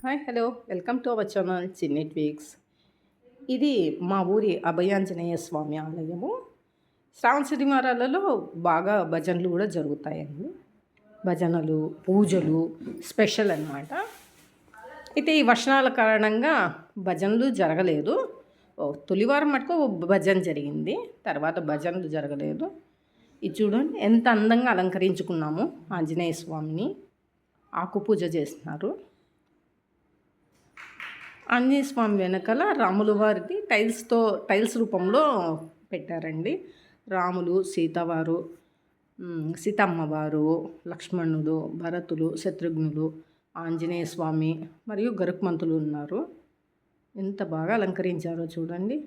Hi hello welcome to our channel చిన్ని tweaks. ఇది మా ఊరి అభయాంజనేయ స్వామి ఆలయము. శ్రావణ శనివారాలలో బాగా భజనలు కూడా జరుగుతాయండి. భజనలు పూజలు స్పెషల్ అన్నమాట. అయితే ఈ వర్షాల కారణంగా భజనలు జరగలేదు. తొలివారం మటుకు భజన జరిగింది, తర్వాత భజనలు జరగలేదు. ఇది చూడండి ఎంత అందంగా అలంకరించుకున్నాము. ఆంజనేయ స్వామిని ఆకు పూజ చేస్తున్నారు. ఆంజనేయ స్వామి వెనకాల రాముల వారిది టైల్స్ రూపంలో పెట్టారండి. రాములు, సీతవారు, సీతమ్మవారు, లక్ష్మణుడు, భరతులు, శత్రుఘ్నులు, ఆంజనేయ స్వామి మరియు గరుత్మంతులు ఉన్నారు. ఎంత బాగా అలంకరించారో చూడండి.